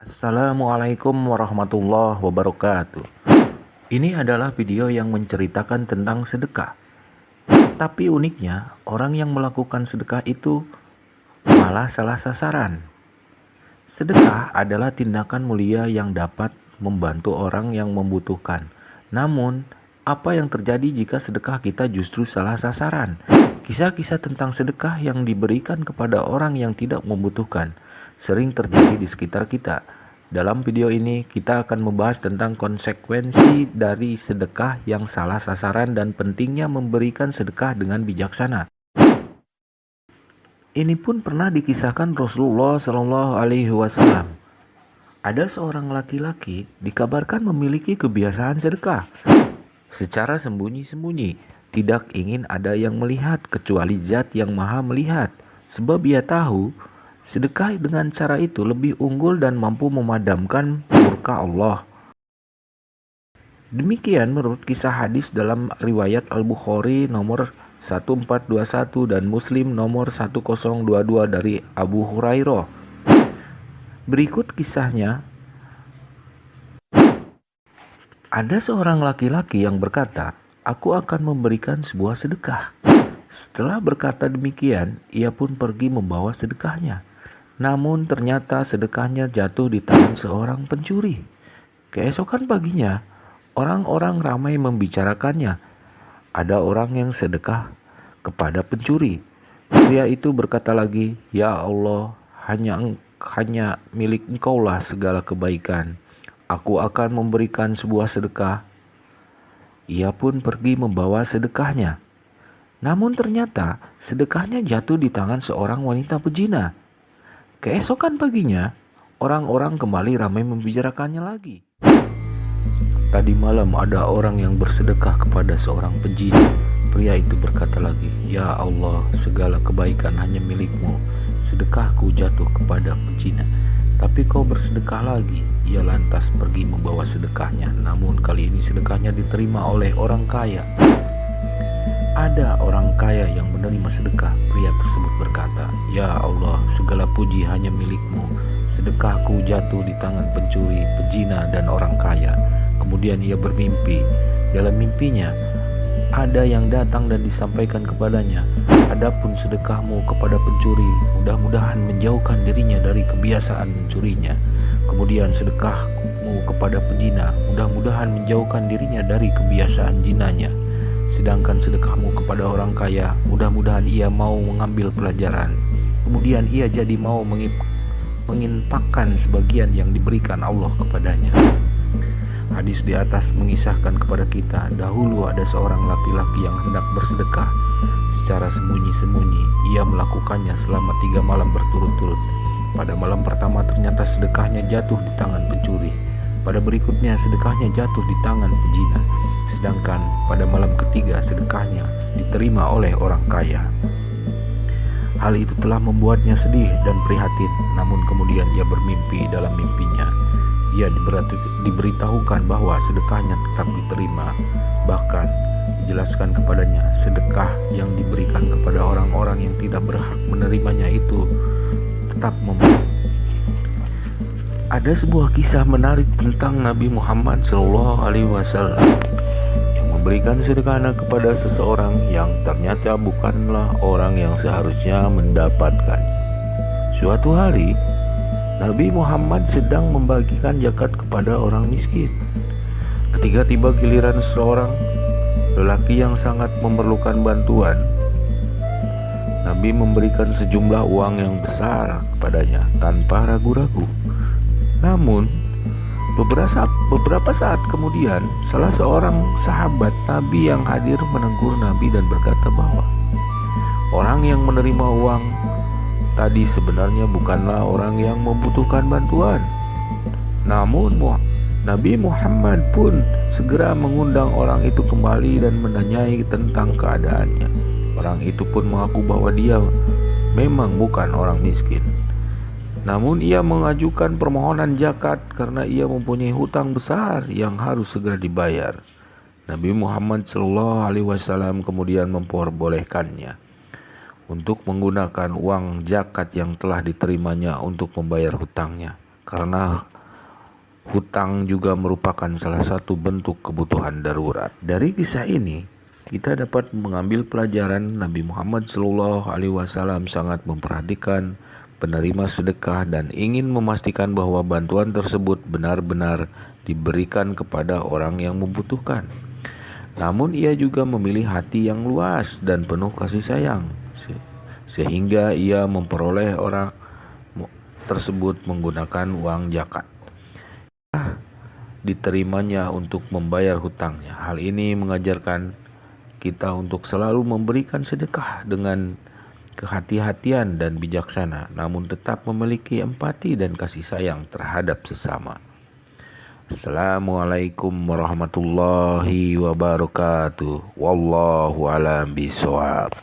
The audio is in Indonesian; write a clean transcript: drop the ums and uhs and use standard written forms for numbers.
Assalamualaikum warahmatullahi wabarakatuh. Ini adalah video yang menceritakan tentang sedekah. Tapi uniknya, orang yang melakukan sedekah itu malah salah sasaran. Sedekah adalah tindakan mulia yang dapat membantu orang yang membutuhkan. Namun, apa yang terjadi jika sedekah kita justru salah sasaran? Kisah-kisah tentang sedekah yang diberikan kepada orang yang tidak membutuhkan sering terjadi di sekitar kita. Dalam video ini, kita akan membahas tentang konsekuensi dari sedekah yang salah sasaran dan pentingnya memberikan sedekah dengan bijaksana. Ini pun pernah dikisahkan Rasulullah SAW. Ada seorang laki-laki dikabarkan memiliki kebiasaan sedekah secara sembunyi-sembunyi, tidak ingin ada yang melihat kecuali Zat yang Maha Melihat, sebab ia tahu sedekah dengan cara itu lebih unggul dan mampu memadamkan murka Allah. Demikian menurut kisah hadis dalam riwayat Al-Bukhari nomor 1421 dan Muslim nomor 1022 dari Abu Hurairah. Berikut kisahnya. Ada seorang laki-laki yang berkata, "Aku akan memberikan sebuah sedekah." Setelah berkata demikian, ia pun pergi membawa sedekahnya. Namun ternyata sedekahnya jatuh di tangan seorang pencuri. Keesokan paginya, orang-orang ramai membicarakannya. Ada orang yang sedekah kepada pencuri. Pria itu berkata lagi, "Ya Allah, hanya milik Engkaulah segala kebaikan. Aku akan memberikan sebuah sedekah." Ia pun pergi membawa sedekahnya. Namun ternyata sedekahnya jatuh di tangan seorang wanita pezina. Keesokan paginya, orang-orang kembali ramai membicarakannya lagi. "Tadi malam ada orang yang bersedekah kepada seorang pezina." Pria itu berkata lagi, "Ya Allah, segala kebaikan hanya milikmu. Sedekahku jatuh kepada pezina." Tapi kau bersedekah lagi. Ia lantas pergi membawa sedekahnya. Namun kali ini sedekahnya diterima oleh orang kaya. Ada orang kaya yang menerima sedekah. Pria tersebut berkata, "Ya Allah, segala puji hanya milikmu. Sedekahku jatuh di tangan pencuri, pezina, dan orang kaya." Kemudian ia bermimpi. Dalam mimpinya, ada yang datang dan disampaikan kepadanya, "Adapun sedekahmu kepada pencuri, mudah-mudahan menjauhkan dirinya dari kebiasaan mencurinya. Kemudian sedekahmu kepada pezina, mudah-mudahan menjauhkan dirinya dari kebiasaan jinanya. Sedangkan sedekahmu kepada orang kaya, mudah-mudahan ia mau mengambil pelajaran. Kemudian ia jadi mau menginfakkan sebagian yang diberikan Allah kepadanya." Hadis di atas mengisahkan kepada kita, dahulu ada seorang laki-laki yang hendak bersedekah. Secara sembunyi-sembunyi, ia melakukannya selama 3 malam berturut-turut. Pada malam pertama ternyata sedekahnya jatuh di tangan pencuri. Pada berikutnya sedekahnya jatuh di tangan pezina. Sedangkan pada malam ketiga sedekahnya diterima oleh orang kaya. Hal itu telah membuatnya sedih dan prihatin. Namun kemudian ia bermimpi. Dalam mimpinya ia diberitahukan bahwa sedekahnya tetap diterima. Bahkan dijelaskan kepadanya sedekah yang diberikan kepada orang-orang yang tidak berhak menerimanya itu tetap Ada sebuah kisah menarik tentang Nabi Muhammad SAW yang memberikan sedekahnya kepada seseorang yang ternyata bukanlah orang yang seharusnya mendapatkan. Suatu hari, Nabi Muhammad sedang membagikan zakat kepada orang miskin. Ketika tiba giliran seorang lelaki yang sangat memerlukan bantuan, Nabi memberikan sejumlah uang yang besar kepadanya tanpa ragu-ragu. Namun, beberapa saat kemudian, salah seorang sahabat Nabi yang hadir menegur Nabi dan berkata bahwa orang yang menerima uang tadi sebenarnya bukanlah orang yang membutuhkan bantuan. Namun Nabi Muhammad pun segera mengundang orang itu kembali dan menanyai tentang keadaannya. Orang itu pun mengaku bahwa dia memang bukan orang miskin. Namun ia mengajukan permohonan zakat karena ia mempunyai hutang besar yang harus segera dibayar. Nabi Muhammad SAW kemudian memperbolehkannya untuk menggunakan uang zakat yang telah diterimanya untuk membayar hutangnya, karena Hutang juga merupakan salah satu bentuk kebutuhan darurat. Dari kisah ini, kita dapat mengambil pelajaran Nabi Muhammad SAW sangat memperhatikan penerima sedekah dan ingin memastikan bahwa bantuan tersebut benar-benar diberikan kepada orang yang membutuhkan. Namun ia juga memilih hati yang luas dan penuh kasih sayang, sehingga ia memperoleh orang tersebut menggunakan uang zakat diterimanya untuk membayar hutangnya. Hal ini mengajarkan kita untuk selalu memberikan sedekah dengan kehati-hatian dan bijaksana, namun tetap memiliki empati dan kasih sayang terhadap sesama. Assalamualaikum warahmatullahi wabarakatuh. Wallahu a'lam bishawab.